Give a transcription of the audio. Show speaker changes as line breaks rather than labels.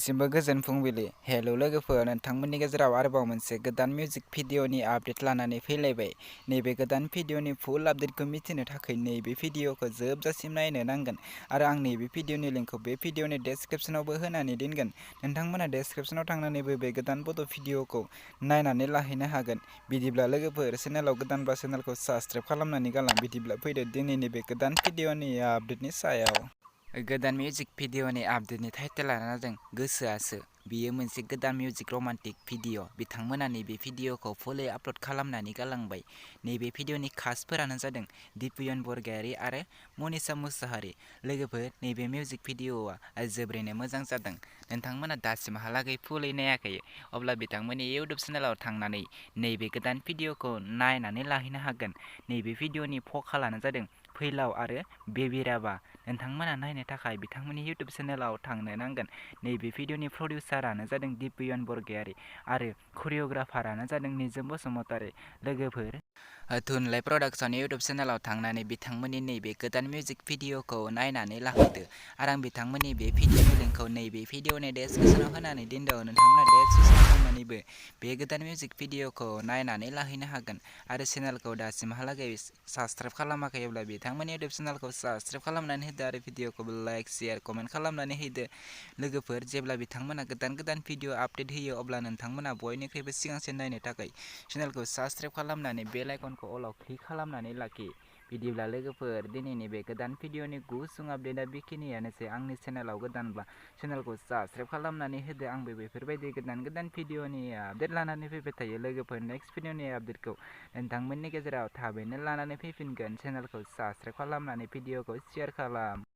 नोंथांनिसिमबो गोजोन फुंबिलि। हेल' लोगोफोर, नोंथांमोननि गेजेराव आरोबाव मोनसे गोदान मिउजिक भिडिअनि आपडेट लानानै फैलायबाय। नैबे गोदान भिडिअनि फुल आपडेटखौ मिथिनो थाखाय नैबे भिडिअखौ जोबजासिम नायनो नांगोन आरो आं नैबे भिडिअनि लिंकखौ बे भिडिअनि डेस्क्रिप्शनावबो होनानै दोनगोन। नोंथांमोना डेस्क्रिप्शनाव थांनानैबो बे गोदान बड' भिडिअखौ नायनानै लाहैनो हागोन। बिदिब्ला लोगोफोर, चेनेलाव गोदानबा चेनेलखौ साबस्क्राइब खालामनानै गालां। बिदिब्ला फैदो दिनैनि बे गोदान भिडिअनि आपडेटनि सायाव। गोदान मिउजिक भिडिअनि आपडेटनि टाइटेलानो जादों गोसोआसो। बेयो मोनसे गोदान मिउजिक रमान्टिक भिडिअ। बिथांमोना नैबे भिडिअखौ फुलै आपल'ड खालामनानै गालांबाय। नैबे भिडिअनि कास्टफोरानो जादों दिप्यन बरगयारी आरो मनिषा मुसाहारि। लोगोफोर, नैबे मिउजिक भिडिअआ जोबोरैनो मोजां जादों। नोंथांमोना दासिमहालागै फुलै नायाखै, अब्ला बिथांमोननि इउटुब चेनेलाव थांनानै नैबे गोदान भिडिअखौ नायनानै लाहैनो हागोन। नैबे भिडिअनि भकालानो जादों फैलाव आरो बेबी राभा। नोंथांमोना नायनो थाखाय बिथांमोननि इउटुब चेनेलाव थांनो नांगोन। नैबे भिडिअनि प्रडिउसारानो जादों दिप्यन बरगयारी आरो करिय'ग्राफारानो जादों निजोम बसुमतारी। लोगोफोर, थुनलाइ प्रडाक्शन इउटुब चेनेलाव थांनानै बिथांमोननि नैबे गोदान मिउजिक भिडिअखौ नायनानै लाहैदो आरो आं बिथांमोननि बे भिडिअनि लिंकखौ नैबे भिडिअनि डेस्क्रिप्शनाव होनानै दोनदों। नोंथांमोना डेस्क्रिप्शनाव थांनानैबो बे गोदान मिउजिक भिडिअखौ नायनानै लाहैनो हागोन आरो चेनेलखौ दासिमहालागै साबस्क्राइब खालामाखैब्ला बिथांमोननि इउटुब चेनेलखौ साबस्क्राइब खालामनानै होदो आरो भिडिअखौबो लाइक, शेयार, कमेन्ट खालामनानै होदो। लोगोफोर, जेब्ला बिथांमोना गोदान भिडिअ आपडेट होयो अब्ला नोंथांमोना बयनिख्रुइबो सिगांसिन नायनो थाखाय चेनेलखौ साबस्क्राइब खालामनानै बेल आइकनखौ अलाव क्लिक खालामनानै लाखि। बिदिब्ला लोगोफोर, दिनैनि बे गोदान भिडिअनि गुसुं आपडेटआ बेखिनियानोसै। आंनि चेनेलाव गोदानब्ला चेनेलखौ साबस्क्राइब खालामनानै होदो। आंबो बेफोरबायदि गोदान भिडिअनि आपडेट लानानै फैबाय थायो। लोगोफोर, नेक्स्ट भिडिअनि आपडेटखौ नोंथांमोननि गेजेराव थाबैनो लानानै फैफिनगोन। चेनेलखौ साबस्क्राइब खालामनानै भिडिअखौ शेयार खालाम।